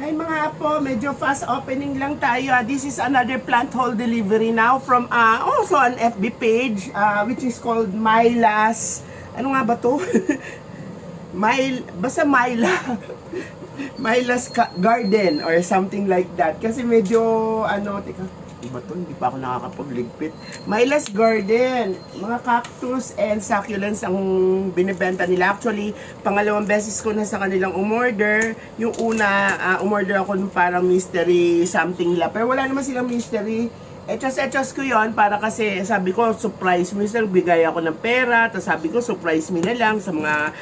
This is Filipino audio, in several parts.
Hi mga apo, medyo fast opening lang tayo. This is another plant haul delivery now from also an FB page which is called Mylas. Ano nga ba to? Basta Myla. Mylas Garden or something like that. Kasi medyo teka, iba to, hindi pa ako nakakapagligpit. Mylas Garden, mga cactus and succulents ang binibenta nila. Actually, pangalawang beses ko na sa kanilang umorder. Yung una, umorder ako ng parang mystery something la. Pero wala naman silang mystery. Etchos ko yon para kasi sabi ko, surprise me sir, bigay ako ng pera. Tapos sabi ko, surprise me na lang sa mga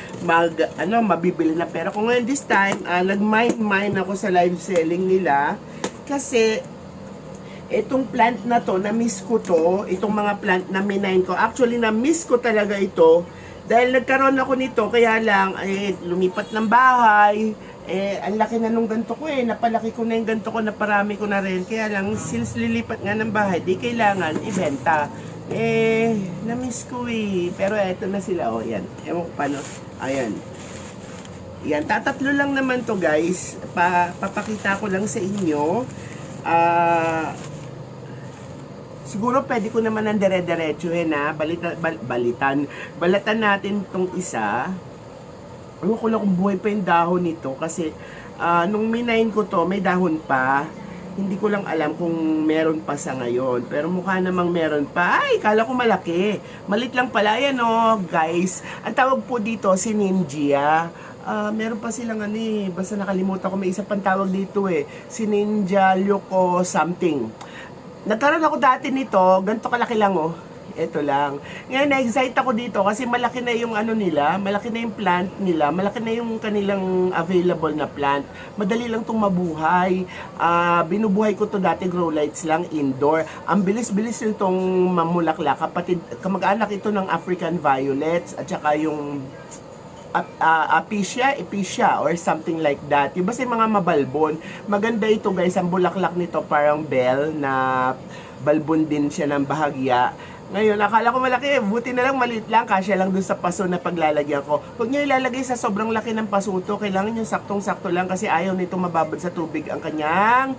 mabibili na pera ko. Ngayon this time, nag-mine ako sa live selling nila. Kasi itong plant na to, na-miss ko to, itong mga plant na minine ko. Actually, na-miss ko talaga ito. Dahil nagkaroon ako nito, kaya lang, lumipat ng bahay. Ang laki na nung ganto ko napalaki ko na yung ganto ko, naparami ko na rin. Kaya lang, since lilipat nga ng bahay, di kailangan ibenta. Na-miss ko Pero eto na sila, yan. Ewan ko paano. Ayan. Yan, tatatlo lang naman to guys. Papakita ko lang sa inyo. Siguro pwede ko naman ang dire-diretsuhin balatan natin tong isa. Ewan ko lang kung buhay pa yung dahon nito kasi nung minain ko to may dahon pa. Hindi ko lang alam kung meron pa sa ngayon, pero mukha namang meron pa. Ay, kala ko malaki. Malit lang pala yan guys. Ang tawag po dito si Ninja. Meron pa silang basta nakalimutan ko, may isa pang tawag dito si Ninja Loco something. Nagkaroon ako dati nito, ganito kalaki lang Ito lang. Ngayon na-excite ako dito kasi malaki na yung nila, malaki na yung plant nila, malaki na yung kanilang available na plant. Madali lang tong mabuhay. Binubuhay ko to dati, grow lights lang, indoor. Ang bilis-bilis nitong mamulaklak. Kamag-anak ito ng African violets at saka yung Apicia or something like that. Yung basta yung mga mabalbon. Maganda ito guys, ang bulaklak nito parang bell na balbon din siya ng bahagya. Ngayon, akala ko malaki, buti na lang maliit lang, kasya lang dun sa paso na paglalagyan ko. Huwag nyo ilalagay sa sobrang laki ng paso to, kailangan nyo saktong-sakto lang kasi ayaw nito mababad sa tubig ang kanyang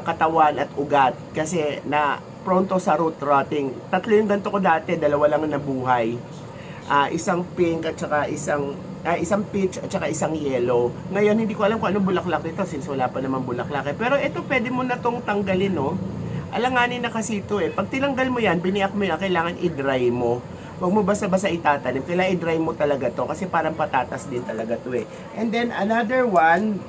katawan at ugat. Kasi na pronto sa root rotting. Tatlo yung ganito ko dati, dalawa lang nabuhay. Isang pink at saka isang peach at saka isang yellow. Ngayon hindi ko alam kung anong bulaklak nito since wala pa naman bulaklak Pero ito pwede mo na tong tanggalin Alanganin na kasi ito Pag tinanggal mo yan, biniyak mo yan, kailangan i-dry mo. Huwag mo basta-basta itatanim. Kailangan i-dry mo talaga to kasi parang patatas din talaga to And then another one,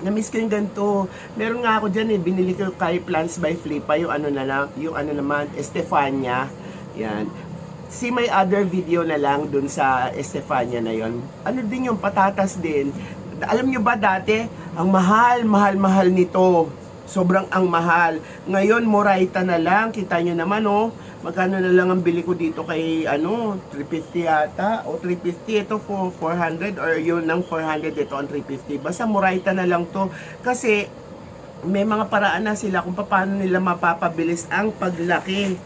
na-miss ko yung ganito. Meron nga ako dyan binili ko kay Plants by Flipa, yung naman, Estefania. Yan. See my other video na lang dun sa Estefania na yon. Ano din yung patatas din. Alam nyo ba dati, ang mahal nito. Sobrang ang mahal. Ngayon, Moraita na lang. Kita nyo naman, magkano na lang ang bili ko dito kay, 350 yata. O 350, ito for 400. Or yun ng 400, ito ang 350. Basta Moraita na lang to. Kasi, may mga paraan na sila kung paano nila mapapabilis ang paglaki.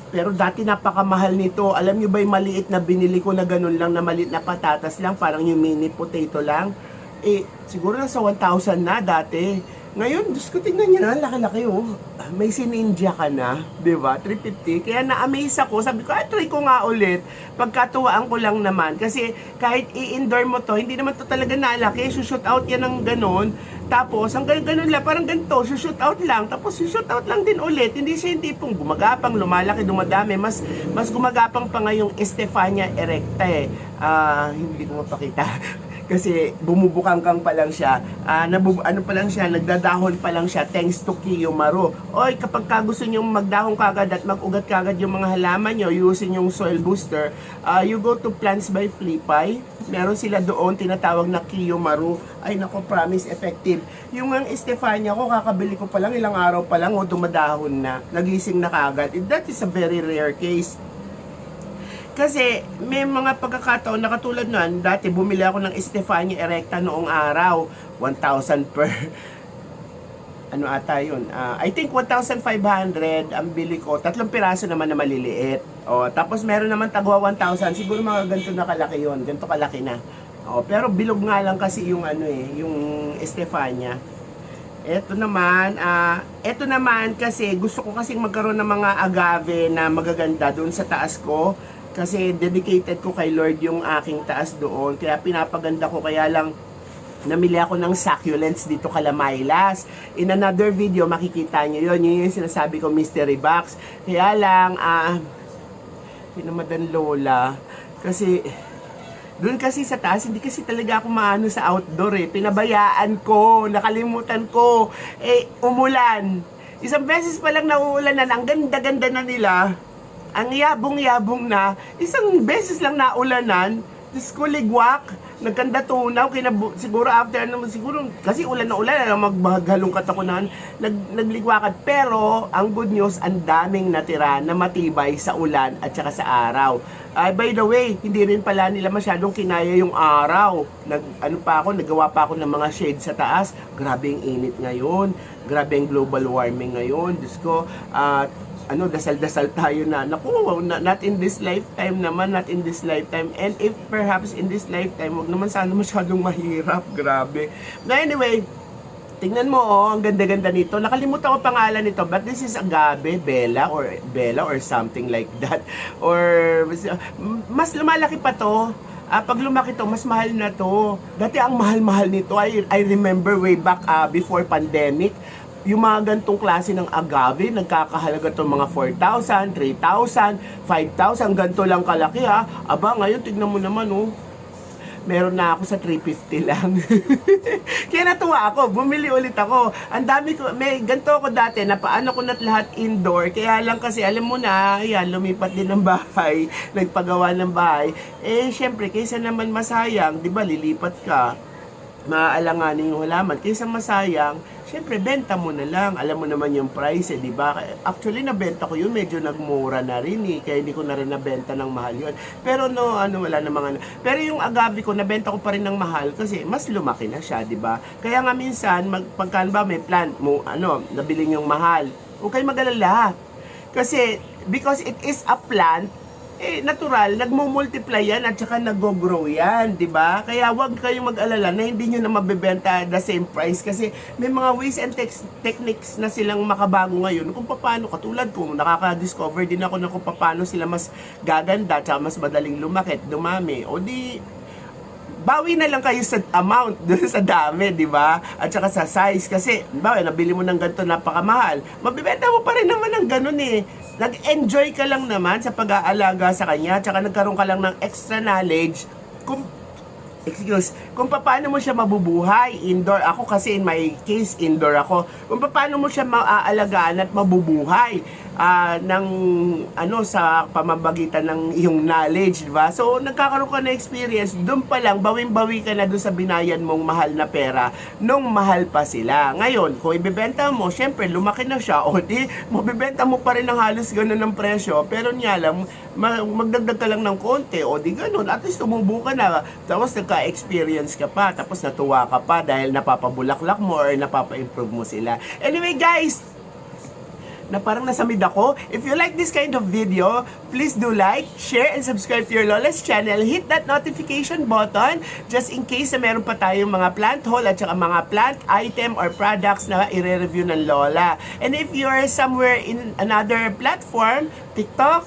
Pero dati napakamahal nito. Alam nyo ba yung maliit na binili ko na ganun lang, na maliit na patatas lang, parang yung mini potato lang. Siguro nasa 1,000 na dati. Ngayon, Diyos ko, tingnan nyo na, laki-laki May sininja ka na, di ba? 350. Kaya na-amaze ako. Sabi ko, try ko nga ulit. Pagkatuwaan ko lang naman. Kasi kahit i-indoor mo to, hindi naman to talaga nalaki. Shoot out yan ng ganun. Tapos, ang ganun lang, parang ganito, shoot out lang. Tapos, shoot out lang din ulit. Hindi siya yung tipong gumagapang, lumalaki, dumadami. Mas gumagapang pa nga yung Estefania erecta Hindi ko mapakita. Kasi bumubukangkang pa lang siya, nagdadahon pa lang siya thanks to Kiyomaru. Kapag gusto nyo magdahon kagad at mag-ugat kagad yung mga halaman nyo using yung soil booster, you go to Plants by Flipay. Meron sila doon tinatawag na Kiyomaru. Ay nako, promise effective. Yung ang Estefania ko, kakabili ko pa lang, ilang araw pa lang, dumadahon na, nagising na kagad. That is a very rare case. Kasi may mga pagkakataon na katulad nun, dati bumili ako ng Estefania erecta noong araw, 1,000 per, ata yun, I think 1,500 ang bili ko, 3 piraso naman na maliliit. Tapos meron naman tagwa 1,000, siguro mga ganito na kalaki yun, ganito kalaki na. Oh, pero bilog nga lang kasi yung ano yung Estefania. Ito naman kasi gusto ko kasing magkaroon ng mga agave na magaganda doon sa taas ko. Kasi dedicated ko kay Lord yung aking taas doon. Kaya pinapaganda ko, kaya lang namili ako ng succulents dito Kalamaylas. In another video, makikita nyo yun. Yun yung sinasabi ko, mystery box. Kaya lang, pinamadan Lola. Kasi, doon kasi sa taas, hindi kasi talaga ako maano sa outdoor Pinabayaan ko, nakalimutan ko. Umulan. Isang beses pa lang nauulanan, ang ganda-ganda na nila. Ang yabong-yabong na. Isang beses lang naulanan. Diyos ko, ligwak. Nagkanda tunaw. Siguro after, siguro, kasi ulan na ulan, maghalongkat ako na, nagligwakan. Pero, ang good news, ang daming natira na matibay sa ulan at saka sa araw. By the way, hindi rin pala nila masyadong kinaya yung araw. Nagawa pa ako ng mga shade sa taas. Grabe yung init ngayon. Grabe yung global warming ngayon. Diyos ko, dasal-dasal tayo na. Naku, not in this lifetime naman, not in this lifetime. And if perhaps in this lifetime, wag naman sana masyadong mahirap. Grabe. Na anyway, tingnan mo, ang ganda-ganda nito. Nakalimutan ko pangalan nito, but this is agave, Bella or something like that. Or, mas lumalaki pa to. Pag lumaki to, mas mahal na to. Dati ang mahal-mahal nito, I remember way back before pandemic, yung mga gantong klase ng agave, nagkakahalaga to mga 4,000, 3,000, 5,000, ganito lang kalaki Aba, ngayon, tignan mo naman meron na ako sa 350 lang. Kaya natuwa ako, bumili ulit ako. Ang dami ko, may ganito ako dati, napaano ko na lahat indoor. Kaya lang kasi, alam mo na, ayan, lumipat din ng bahay, nagpagawa ng bahay. Syempre, kaysa naman masayang, di ba, lilipat ka, maaalanganin yung halaman. Kaysa masayang, syempre, benta mo na lang. Alam mo naman yung price, di ba? Actually, nabenta ko yun, medyo nagmura na rin kaya hindi ko na rin nabenta ng mahal yun. Pero wala namang Pero yung agave ko, nabenta ko pa rin ng mahal kasi mas lumaki na siya, di ba? Kaya nga minsan, pagkaan ba may plant mo, nabili yung mahal, huwag kayo mag-alala. Kasi, because it is a plant, natural, nagmo-multiply yan at saka nag-grow yan, di ba? Kaya wag kayong mag-alala na hindi nyo na mabebenta the same price kasi may mga ways and techniques na silang makabago ngayon kung paano, katulad ko, nakaka-discover din ako na kung paano sila mas gaganda at mas madaling lumaki, dumami. O di, bawi na lang kayo sa amount, dun sa dami, di ba? At saka sa size. Kasi, nabili mo ng ganito napakamahal, mabibenta mo pa rin naman ng ganun Nag-enjoy ka lang naman sa pag-aalaga sa kanya, at saka nagkaroon ka lang ng extra knowledge kung paano mo siya mabubuhay indoor. Ako kasi in my case indoor ako. Kung paano mo siya maaalagaan at mabubuhay sa pamamagitan ng iyong knowledge, di ba? So nagkakaroon ka na experience, doon pa lang bawing-bawi ka na doon sa binayan mong mahal na pera nung mahal pa sila. Ngayon, kung ibebenta mo, syempre lumaki na siya, o di mabibenta mo pa rin ng halos ganun ng presyo, pero niya lang magdagdag ka lang ng konti, o di ganun, at least tumubo ka na, tapos nagka-experience ka pa, tapos natuwa ka pa dahil napapabulaklak mo or napapa-improve mo sila. Anyway guys, na parang nasamid ako. If you like this kind of video, please do like, share, and subscribe to your Lola's channel. Hit that notification button just in case na meron pa tayong mga plant haul at saka mga plant item or products na i-review ng Lola. And if you are somewhere in another platform, TikTok,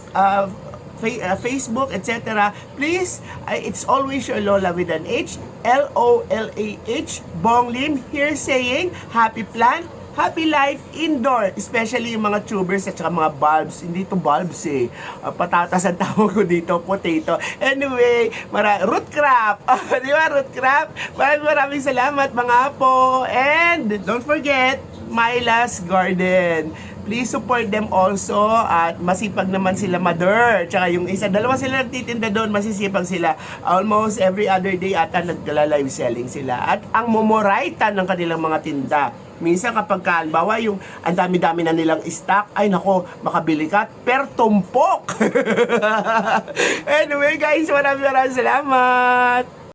Facebook, etc., please, it's always your Lola with an H, L-O-L-A-H, Bong Lim, here saying, happy plant, happy life indoor, especially yung mga tubers at saka mga bulbs. Hindi to bulbs patatas ang tawag ko dito, potato. Anyway, root crop. Di ba, root crop? Maraming salamat mga apo. And don't forget, Myla's Garden. Please support them also, at masipag naman sila, mother. Tsaka yung isa, dalawa sila nagtitinda doon, masisipag sila. Almost every other day ata nagla-live selling sila. At ang momoraitan ng kanilang mga tinda. Minsan kapag halimbawa yung ang dami-dami na nilang stock, ay nako, makabili ka per tumpok. Anyway guys, maraming salamat.